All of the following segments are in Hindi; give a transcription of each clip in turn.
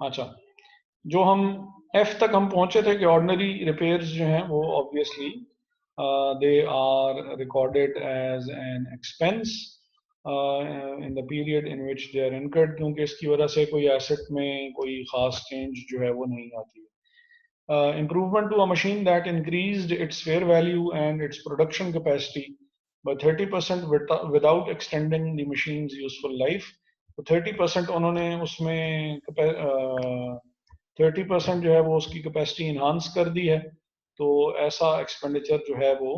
अच्छा, जो हम एफ तक हम पहुंचे थे कि ऑर्डिनरी रिपेयर्स जो हैं वो obviously they are recorded as an expense in the period in which they are incurred, क्योंकि इसकी वजह से कोई एसेट में कोई खास चेंज जो है वो नहीं आती है. Improvement to a machine that increased its fair value and its production capacity by 30% without extending the machine's useful life. तो 30% उन्होंने उसमें 30% जो है वो उसकी कैपेसिटी इन्हांस कर दी है. तो ऐसा एक्सपेंडिचर जो है वो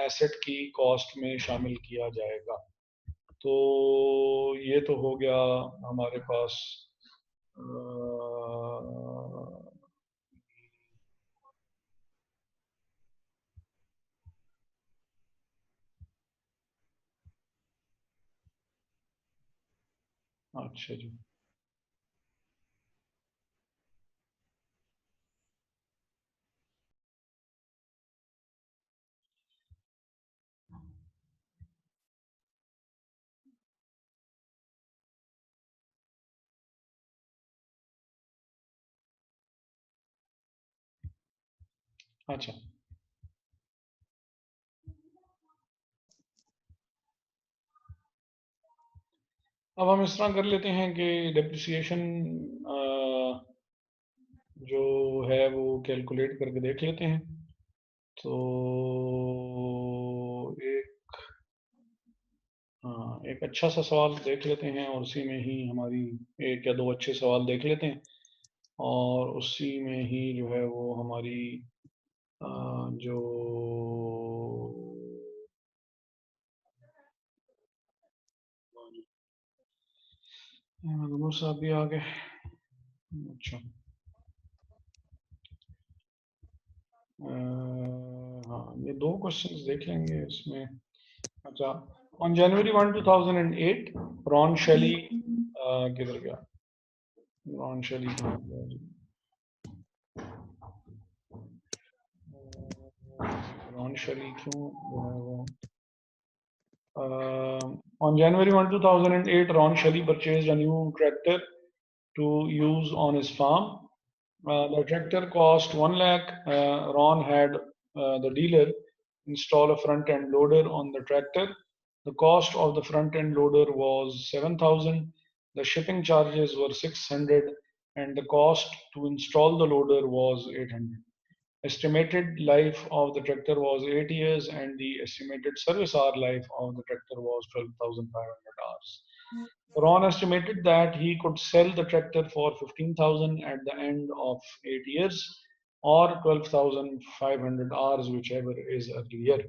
एसेट की कॉस्ट में शामिल किया जाएगा. तो ये तो हो गया हमारे पास. अच्छा जी. अच्छा, अब हम इस तरह कर लेते हैं कि डिप्रिसिएशन जो है वो कैलकुलेट करके देख लेते हैं. तो एक हाँ, एक अच्छा सा सवाल देख लेते हैं और उसी में ही हमारी एक या दो अच्छे सवाल देख लेते हैं और उसी में ही जो है वो हमारी जो नमो साहब भी आ गए. अच्छा, हाँ, ये दो क्वेश्चंस देख लेंगे इसमें. अच्छा, on January 1, 2008, Ron Shelley किधर गया? Ron Shelley कहाँ गया जी? Ron Shelley क्यों जो है वो? On January 1, 2008, Ron Shelley purchased a new tractor to use on his farm. The tractor cost 1 lakh. Ron had the dealer install a front end loader on the tractor. The cost of the front end loader was 7,000. The shipping charges were 600, and the cost to install the loader was 800. Estimated life of the tractor was 8 years, and the estimated service hour life of the tractor was 12,500 hours. Ron estimated that he could sell the tractor for 15,000 at the end of 8 years, or 12,500 hours, whichever is earlier.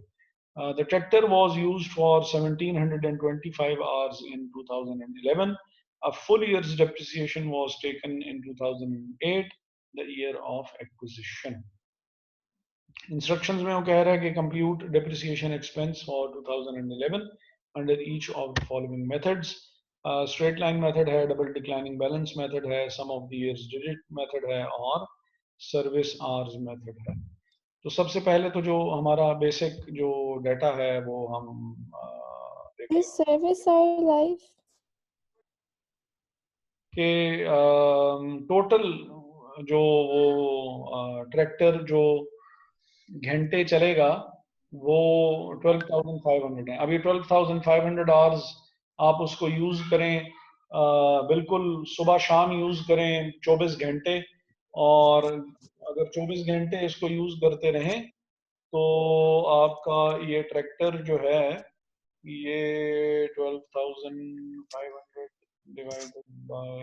The tractor was used for 1,725 hours in 2011. A full year's depreciation was taken in 2008, the year of acquisition. Instructions में वो कह रहा है कि compute depreciation expense for 2011 under each of the following methods. Straight line method है, double declining balance method है, sum of the years digit method है और service hours method है. तो सबसे पहले तो जो हमारा बेसिक जो डाटा है वो हम देखें service hour life कि टोटल जो वो ट्रैक्टर जो घंटे चलेगा वो 12,500 है. अभी 12,500 आवर्स आप उसको यूज करें, बिल्कुल सुबह शाम यूज करें 24 घंटे, और अगर 24 घंटे इसको यूज करते रहें तो आपका ये ट्रैक्टर जो है ये 12,500 डिवाइडेड बाय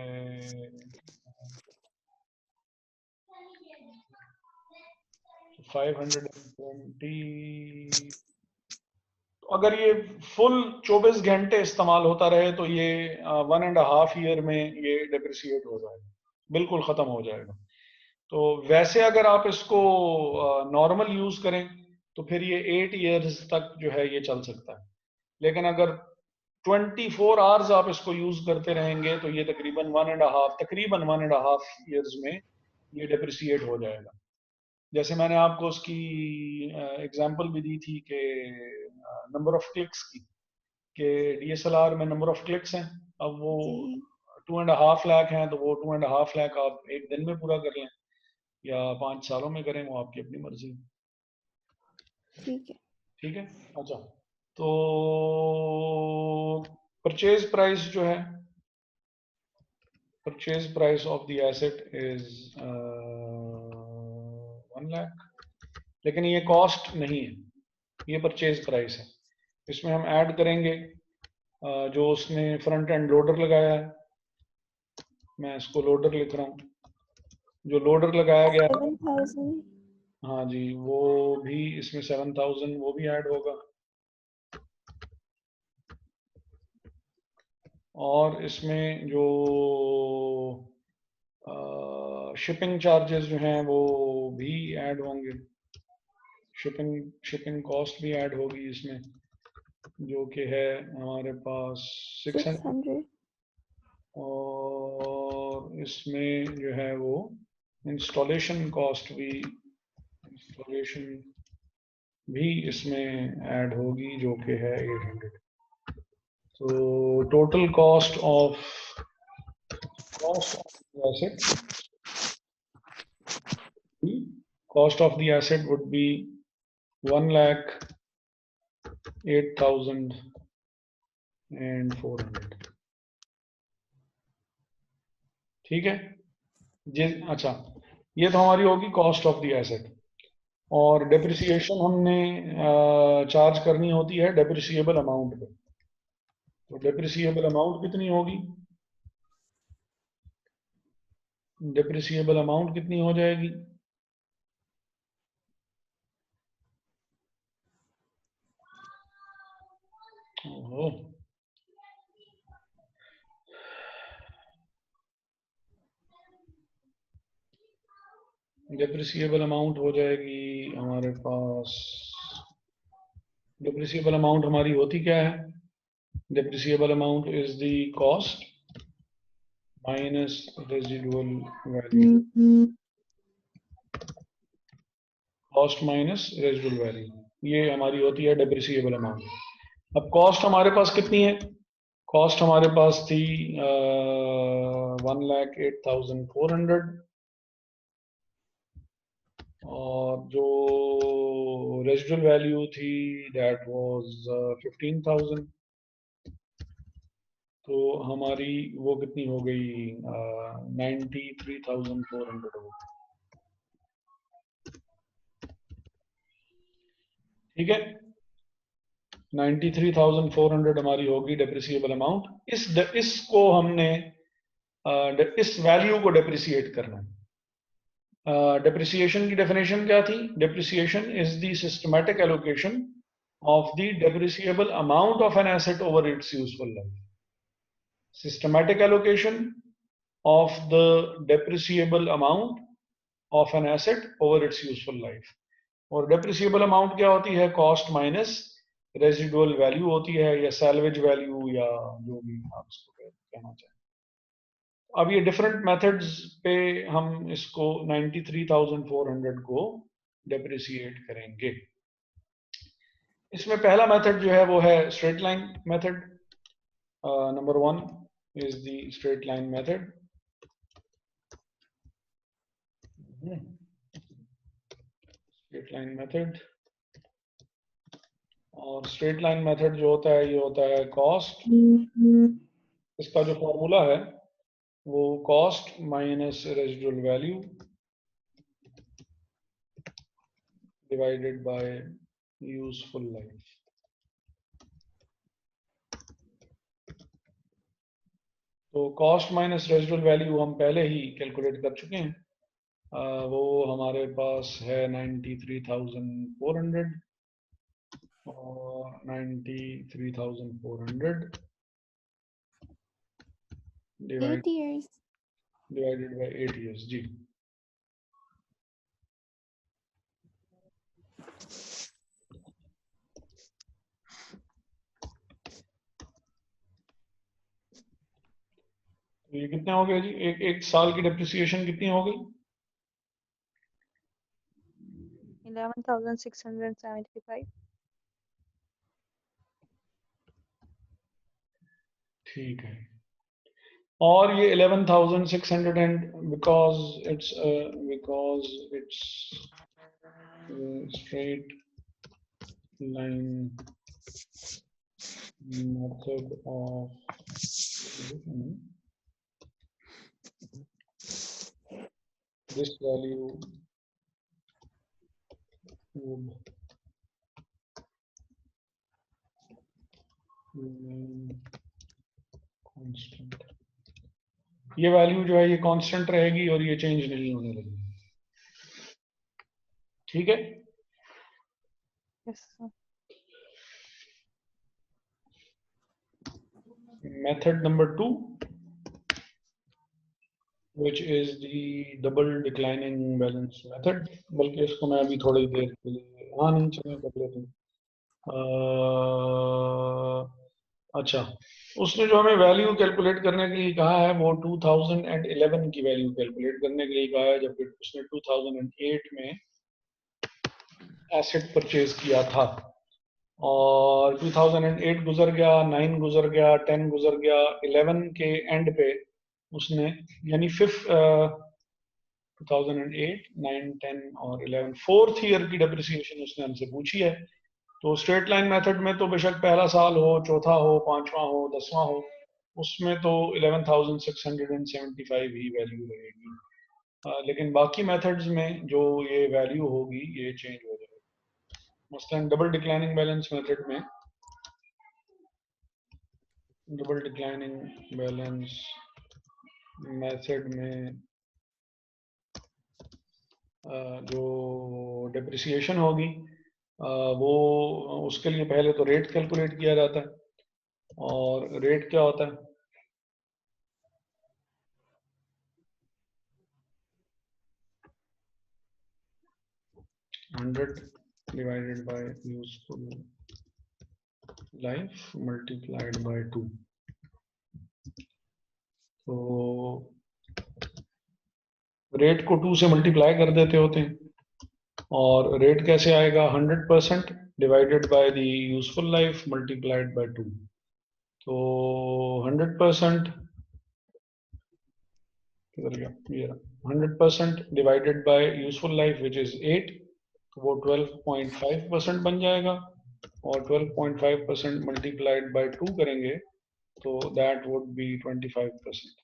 520. अगर ये फुल 24 घंटे इस्तेमाल होता रहे तो ये 1.5 ईयर में ये डिप्रिसिएट हो जाएगा, बिल्कुल खत्म हो जाएगा. तो वैसे अगर आप इसको नॉर्मल यूज करें तो फिर ये 8 ईयर्स तक जो है ये चल सकता है. लेकिन अगर 24 आवर्स आप इसको यूज करते रहेंगे तो ये तकरीबन 1.5 ईयर्स में ये डिप्रिसिएट हो जाएगा. जैसे मैंने आपको उसकी एग्जांपल भी दी थी कि नंबर ऑफ क्लिक्स की, कि डीएसएलआर में नंबर ऑफ क्लिक्स हैं अब वो जी 2.5 लाख हैं तो वो 2.5 लाख आप एक दिन में पूरा कर लें या 5 सालों में करें, वो आपकी अपनी मर्जी। ठीक है। ठीक है। अच्छा, तो परचेज प्राइस जो है, purchase price of the asset is 1 lakh, लेकिन ये कॉस्ट नहीं है, ये परचेज प्राइस है। इसमें हम ऐड करेंगे जो उसने फ्रंट एंड लोडर लगाया है, मैं इसको लोडर लिख रहा हूँ, जो लोडर लगाया गया है, 7,000। हाँ जी, वो भी इसमें 7,000 वो भी ऐड होगा, और इसमें जो शिपिंग चार्जेस जो हैं वो भी ऐड होंगे, शिपिंग शिपिंग कॉस्ट भी ऐड होगी इसमें, जो कि है हमारे पास 600, 600। और इसमें जो है वो इंस्टॉलेशन कॉस्ट भी, इंस्टॉलेशन भी इसमें ऐड होगी, जो कि है 800। तो total cost of the asset cost of the asset would be 1,08,400। ठीक है जी। अच्छा, ये तो हमारी होगी कॉस्ट ऑफ द एसेट, और डेप्रिसिएशन हमने चार्ज करनी होती है डेप्रिसिएबल अमाउंट पे। तो डेप्रिसिएबल अमाउंट कितनी होगी, डेप्रिसिएबल अमाउंट कितनी हो जाएगी, ओहो, डेप्रिसिएबल अमाउंट हो जाएगी हमारे पास, डेप्रिसिएबल अमाउंट हमारी होती क्या है, depreciable amount is the cost minus residual value, cost minus residual value, ये हमारी होती है डेप्रिसिएबल अमाउंट। अब कॉस्ट हमारे पास कितनी है, कॉस्ट हमारे पास थी 1,08,400, और जो रेजिडुअल वैल्यू थी दैट वाज 15,000। तो हमारी वो कितनी हो गई, 93,400 हो गई। ठीक है, 93,400 हमारी होगी डेप्रिसिएबल अमाउंट। इसको हमने इस वैल्यू को डेप्रिसिएट करना है। डेप्रिसिएशन की डेफिनेशन क्या थी, depreciation is the systematic allocation of the depreciable amount of an asset over it's useful life, systematic allocation of the depreciable amount of an asset over it's useful life. और डेप्रिसिएबल अमाउंट क्या होती है, कॉस्ट माइनस रेजिडुअल वैल्यू होती है, या सैल्वेज वैल्यू, या जो भी आप इसको कहना चाहें। अब ये डिफरेंट मेथड्स पे हम इसको 93,400 को डेप्रिसिएट करेंगे। इसमें पहला मेथड जो है वो है straight line method. Number 1 is the straight line method. Straight line method, और स्ट्रेट लाइन मेथड जो होता है ये होता है कॉस्ट, इसका जो फॉर्मूला है वो cost minus residual value divided by useful life. तो कॉस्ट माइनस रेजिडुअल वैल्यू हम पहले ही कैलकुलेट कर चुके हैं, वो हमारे पास है 93,400, और 93,400 8 years. डिवाइडेड बाय 8 years जी। तो ये कितने हो गए जी, एक साल की डेप्रिसिएशन कितनी हो गई, 11,675। ठीक है। और ये 11,600 and because it's straight line method of this value would remain constant. ये वैल्यू जो है ये कांस्टेंट रहेगी और ये चेंज नहीं होने लगेगी, ठीक है। Yes, sir. Method number 2, which is the double declining balance method, बल्कि इसको मैं अभी थोड़ी देर के लिए नहीं चलिए कर लेते हैं। अच्छा, उसने जो हमें वैल्यू कैलकुलेट करने के लिए कहा है वो 2011 की वैल्यू कैलकुलेट करने के लिए कहा है, जबकि उसने 2008 में एसेट परचेज किया था। और 2008 गुजर गया, 9 गुजर गया, 10 गुजर गया, 11 के एंड पे उसने यानी 2008, 9, 10 और 11 फोर्थ ईयर की डेप्रिसिएशन उसने हमसे पूछी है। तो स्ट्रेट लाइन मेथड में तो बेशक पहला साल हो, चौथा हो, पांचवा हो, 10वां हो, उसमें तो 11,675 ही वैल्यू रहेगी। लेकिन बाकी मेथड्स में जो ये वैल्यू होगी ये चेंज हो जाएगी। मसलन डबल डिक्लाइनिंग बैलेंस मेथड में, डबल डिक्लाइनिंग बैलेंस मेथड में जो डेप्रिसिएशन होगी वो उसके लिए पहले तो रेट कैलकुलेट किया जाता है। और रेट क्या होता है? Hundred divided by useful life multiplied by 2। तो रेट को 2 से मल्टीप्लाई कर देते होते हैं, और रेट कैसे आएगा? 100% divided by the useful life multiplied by 2। तो 100% किधर गया ये, 100% divided by useful life which is 8, तो वो 12.5% बन जाएगा। और 12.5% मल्टीप्लाइड बाय 2 करेंगे तो दैट वुड बी 25%।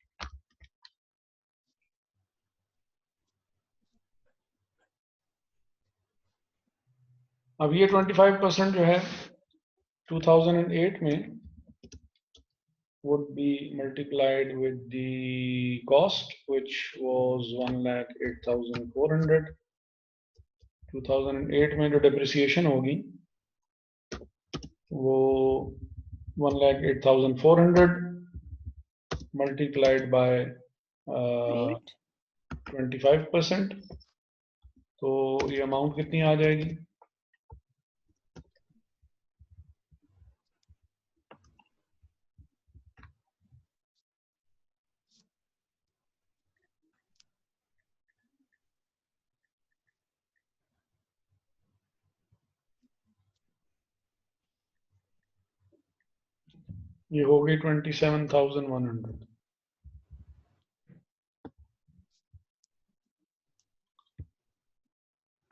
अब ये 25% जो है 2008 में would be multiplied with the cost which was 1,08,400। 2008 में जो डेप्रिसिएशन होगी वो 1,08,400 मल्टीप्लाइड बाय 25%। तो ये अमाउंट कितनी आ जाएगी? ये हो गई 27,100।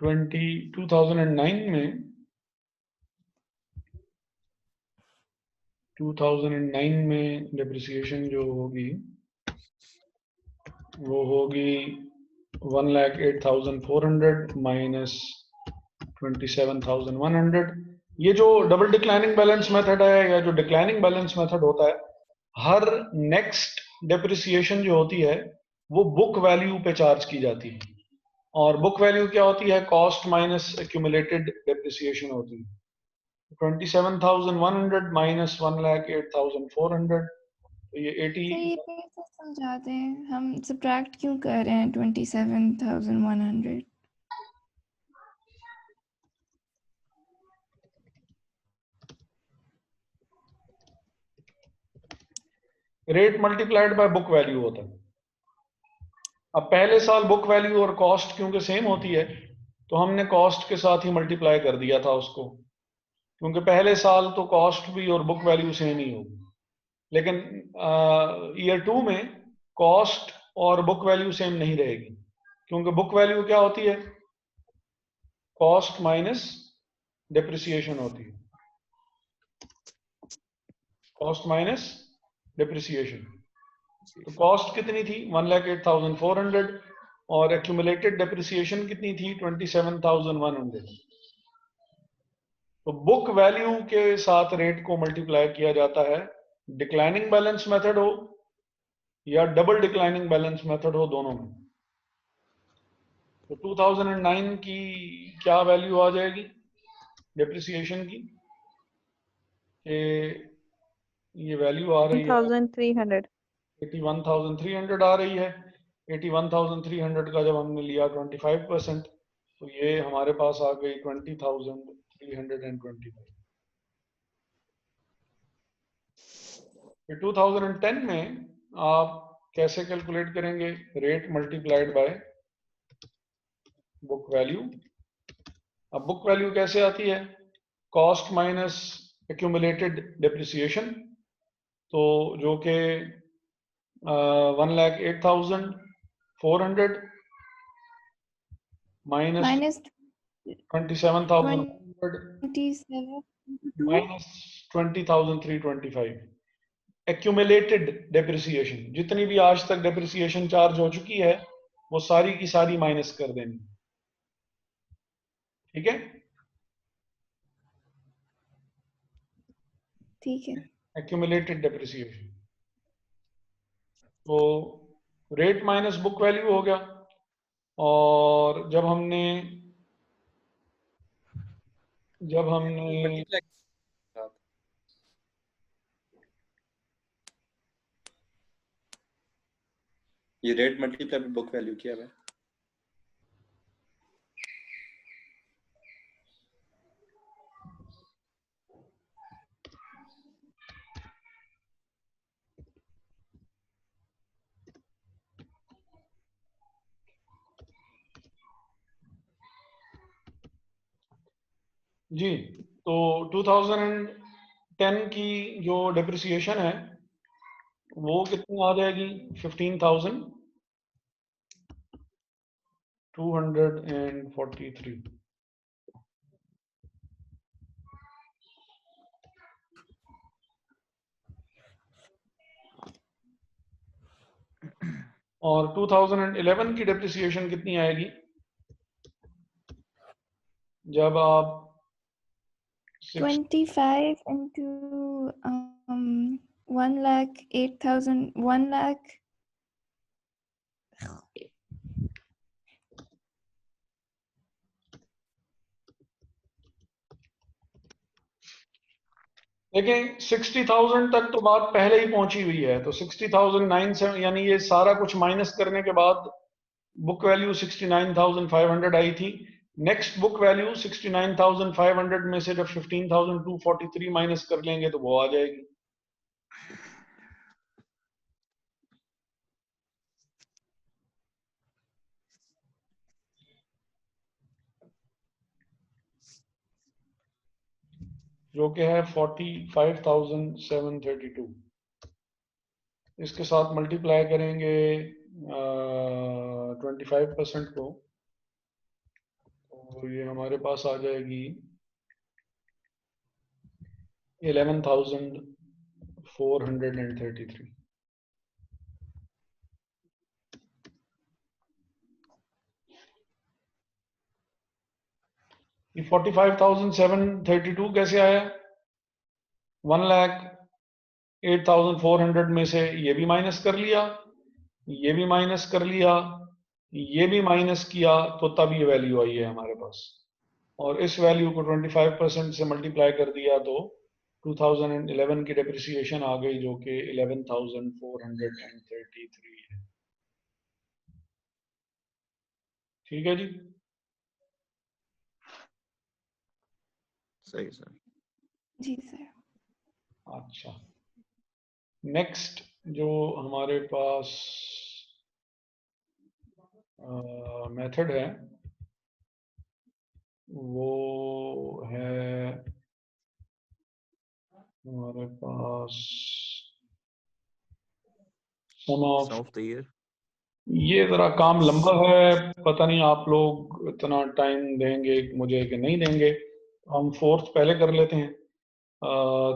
2009 में 2009 में डेप्रिसिएशन जो होगी वो होगी 1,08,400 माइनस 27,100। ये जो डबल डिक्लाइनिंग बैलेंस मेथड है या जो डिक्लाइनिंग बैलेंस मेथड होता है, हर नेक्स्ट डेप्रिसिएशन जो होती है वो बुक वैल्यू पे चार्ज की जाती है। और बुक वैल्यू क्या होती है? कॉस्ट माइनस एक्यूमुलेटेड डेप्रिसिएशन होती है। 27,100 माइनस 1,08,400, तो ये 80। तो ये कैसे समझाते हैं, हम सब्ट्रैक्ट क्यों कर रहे हैं 27,100? Rate multiplied by book value होता है। अब पहले साल बुक वैल्यू और कॉस्ट क्योंकि सेम होती है तो हमने कॉस्ट के साथ ही मल्टीप्लाई कर दिया था उसको, क्योंकि पहले साल तो कॉस्ट भी और बुक वैल्यू सेम ही होगी। लेकिन ईयर 2 में कॉस्ट और बुक वैल्यू सेम नहीं रहेगी, क्योंकि बुक वैल्यू क्या होती है? कॉस्ट माइनस डिप्रिसिएशन होती है, कॉस्ट माइनस डिप्रिसिएशन। तो कॉस्ट कितनी थी? 1,08,400 और एक्यूमुलेटेड डिप्रिसिएशन कितनी थी? 27,100। तो बुक वैल्यू के साथ रेट को मल्टीप्लाई किया जाता है, डिक्लाइनिंग बैलेंस मेथड हो या डबल डिक्लाइनिंग बैलेंस मेथड हो, दोनों में। तो 2009 की क्या वैल्यू आ जाएगी डिप्रिसिएशन की? ये वैल्यू आ रही है 1,300। 81,300 आ रही है। 81,300 का जब हमने लिया 25%, तो ये हमारे पास आ गई 20,325। फिर 2010 में आप कैसे कैलकुलेट करेंगे? Rate multiplied by book value. अब बुक वैल्यू कैसे आती है? कॉस्ट माइनस एक्यूमुलेटेड डिप्रिसिएशन, तो जो कि 1,08,400 minus minus 27,100 27 minus 20,325। Accumulated depreciation, जितनी भी आज तक डिप्रिसिएशन चार्ज हो चुकी है वो सारी की सारी माइनस कर देनी। ठीक है, ठीक है। Accumulated depreciation. तो रेट माइनस बुक वैल्यू हो गया। और जब हमने ये rate multiply by book value किया है। जी, तो 2010 की जो डिप्रिसिएशन है वो कितनी आ जाएगी? 15,243। और 2011 की डिप्रिसिएशन कितनी आएगी जब आप 25 into 1,08,000 1 lakh देखें 60,000 तक तो बात पहले ही पहुंची हुई है, तो 60,009 यानी ये सारा कुछ माइनस करने के बाद बुक वैल्यू 69,500 आई थी। नेक्स्ट बुक वैल्यू 69,500 में से जब 15,243 माइनस कर लेंगे तो वो आ जाएगी। जो कि है 45,732। इसके साथ मल्टीप्लाई करेंगे 25% को, तो ये हमारे पास आ जाएगी 11,433। ये 45,732 कैसे आया? 1,08,400 में से ये भी माइनस कर लिया, ये भी माइनस कर लिया, ये भी माइनस किया, तो तब ये वैल्यू आई है हमारे पास। और इस वैल्यू को 25% से मल्टीप्लाई कर दिया तो 2011 की डिप्रिसिएशन आ गई जो कि 11,433 है। ठीक है जी, सही सर। जी सर। अच्छा, नेक्स्ट जो हमारे पास मेथड है वो है हमारे पास सम Sum of of the year. ये जरा काम लंबा है, पता नहीं आप लोग इतना टाइम देंगे मुझे कि नहीं देंगे। हम फोर्थ पहले कर लेते हैं।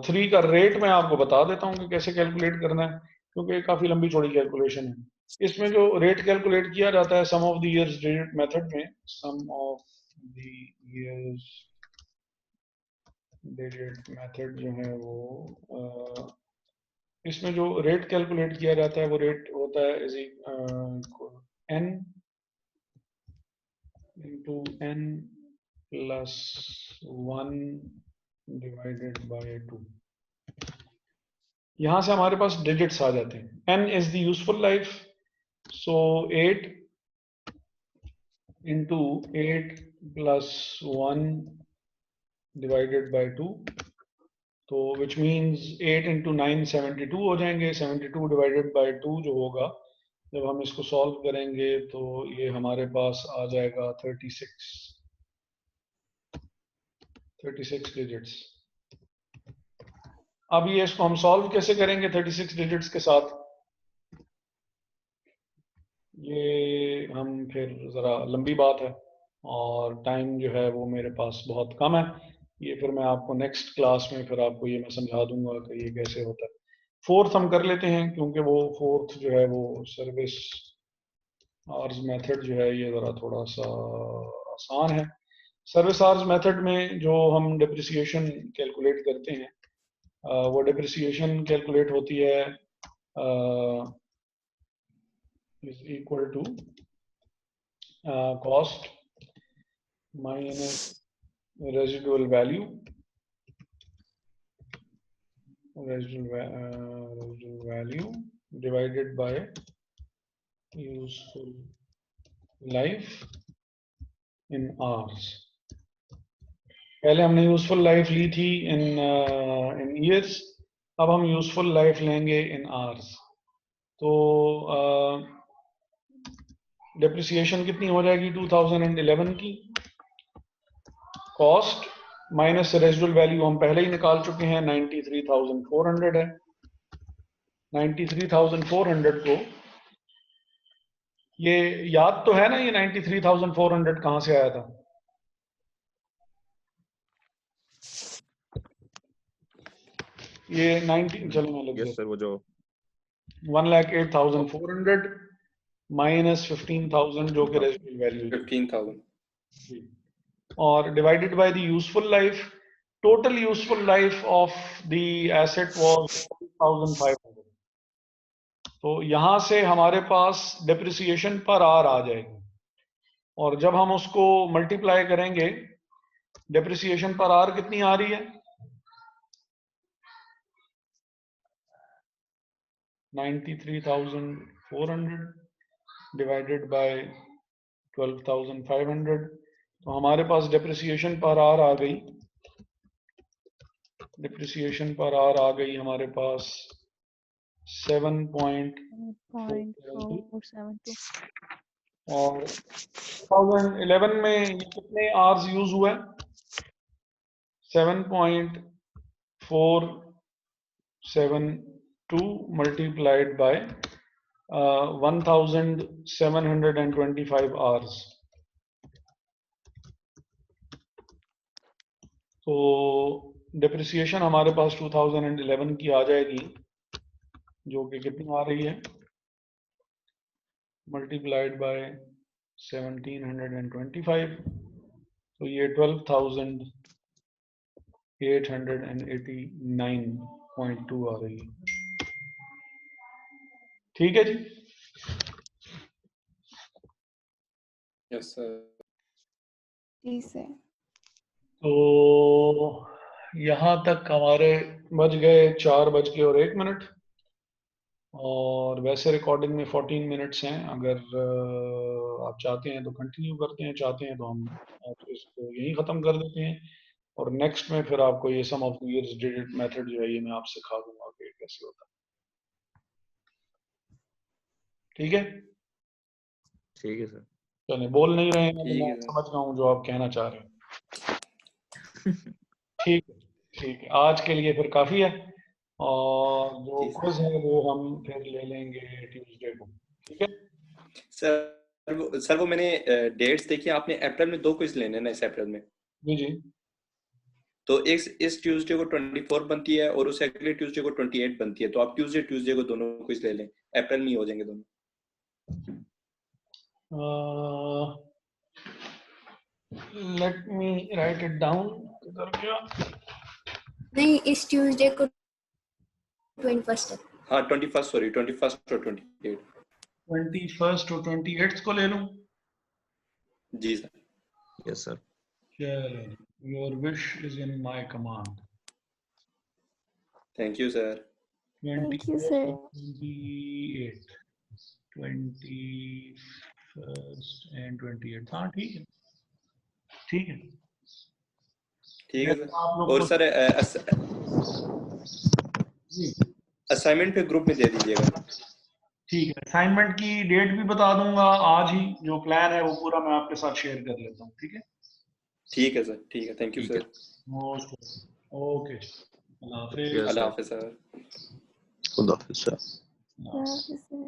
3 का रेट मैं आपको बता देता हूँ कि कैसे कैलकुलेट करना है, क्योंकि काफी लंबी चौड़ी कैलकुलेशन है। इसमें जो रेट कैलकुलेट किया जाता है sum of the years digit method में, sum of the years digit method जो है वो इसमें जो रेट कैलकुलेट किया जाता है वो रेट होता है is n into n plus 1 divided by 2। यहां से हमारे पास डिजिट्स आ जाते हैं। n is the useful life, so 8 into 8 plus 1 divided by 2, तो which means 8 into 9 72 हो जाएंगे। 72 divided by 2 जो होगा, जब हम इसको सॉल्व करेंगे तो ये हमारे पास आ जाएगा 36 डिजिट्स। अब ये इसको हम सॉल्व कैसे करेंगे 36 डिजिट्स के साथ, ये हम फिर ज़रा लंबी बात है और टाइम जो है वो मेरे पास बहुत कम है। ये फिर मैं आपको नेक्स्ट क्लास में फिर आपको ये मैं समझा दूंगा कि ये कैसे होता है। फोर्थ हम कर लेते हैं, क्योंकि वो फोर्थ जो है वो सर्विस आवर्स मेथड जो है ये ज़रा थोड़ा सा आसान है। सर्विस आवर्स मेथड में जो हम डिप्रिसिएशन कैलकुलेट करते हैं, वो डिप्रिसिएशन कैलकुलेट होती है is equal to cost minus residual value divided by useful life in hours. पहले हमने यूजफुल लाइफ ली थी इन ईयर्स, अब हम यूजफुल लाइफ लेंगे इन आवर्स। तो डिप्रिसिएशन कितनी हो जाएगी 2011 की, कॉस्ट माइनस रेजिडुअल वैल्यू हम पहले ही निकाल चुके हैं 93,400 है। 93,400 को ये याद तो है ना, ये 93,400 कहां से आया था? ये 90 चलो मैं लिख Yes देता sir, वो जो 1,08,400 माइनस 15,000 जो कि रेजिडुअल वैल्यू 15,000 और divided by the useful life. Total useful life of the asset was 12,500। तो यहां से हमारे पास डिप्रिसिएशन पर आर आ जाएगी, और जब हम उसको मल्टीप्लाई करेंगे, डिप्रिसिएशन पर आर कितनी आ रही है 93,400 डिवाइडेड बाय 12,500, तो हमारे पास डिप्रिसिएशन पर आर आ गई। डिप्रिसिएशन पर आर आ गई हमारे पास 7.472 और 2011 में ये कितने आवर्स यूज हुआ है 7.472 मल्टीप्लाइड बाय 1,725 आवर्स। तो डिप्रिसिएशन हमारे पास 2011 की आ जाएगी, जो कि कितनी आ रही है मल्टीप्लाइड बाय 1,725, तो ये 12,889.2 आ रही है। ठीक है जी। Yes sir. ठीक है। तो यहाँ तक हमारे बज गए 4:01, और वैसे रिकॉर्डिंग में 14 मिनट्स हैं। अगर आप चाहते हैं तो कंटिन्यू करते हैं, चाहते हैं तो हम आपको इसको यहीं ख़त्म कर देते हैं, और नेक्स्ट में फिर आपको ये sum of the years digit method जो है ये मैं आप सिखा दूंगा कि कैसे होता है। ठीक है, ठीक है सर। चलिए, बोल नहीं रहे हैं तो ठीक मैं है सर। समझ गया हूँ जो आप कहना चाह रहे हैं। ठीक है, आज के लिए फिर काफ़ी है। और जो जी सर। क्विज है वो हम फिर ले लेंगे ट्यूसडे को, ठीक है? सर वो मैंने डेट्स देखी, आपने अप्रैल में 2 क्विज लेने हैं ना इस अप्रैल में, जी जी। तो इस ट्यूसडे को 24 बनती है और उस अगले ट्यूसडे को 28 बनती है, तो आप ट्यूसडे को दोनों क्विज ले लें, अप्रैल में ही हो जाएंगे दोनों। Let me right it down. किधर गया? नहीं, इस ट्यूसडे को 21st है। हाँ 21 सॉरी 21 और 28। 21 और 28 को ले लूं? जी सर। Yes sir. चलो, your wish is in my command. Thank you sir. Thank you, sir. 28, 21st and 28, हाँ ठीक है, ठीक है। ठीक है मैं सर। आप लोग और को सर जी असाइनमेंट पे ग्रुप में दे दीजिएगा। ठीक है, असाइनमेंट की डेट भी बता दूंगा आज ही, जो प्लान है वो पूरा मैं आपके साथ शेयर कर लेता हूँ, ठीक है? ठीक है सर, ठीक है, थैंक यू ठीक है। सर। मोस्ट ओके, अल्लाह हाफिज़। यस अल्लाह सर। हाफिज सर। खुदा हाफिज़ सर। अल्लाह हाफिज़। Yeah, sir.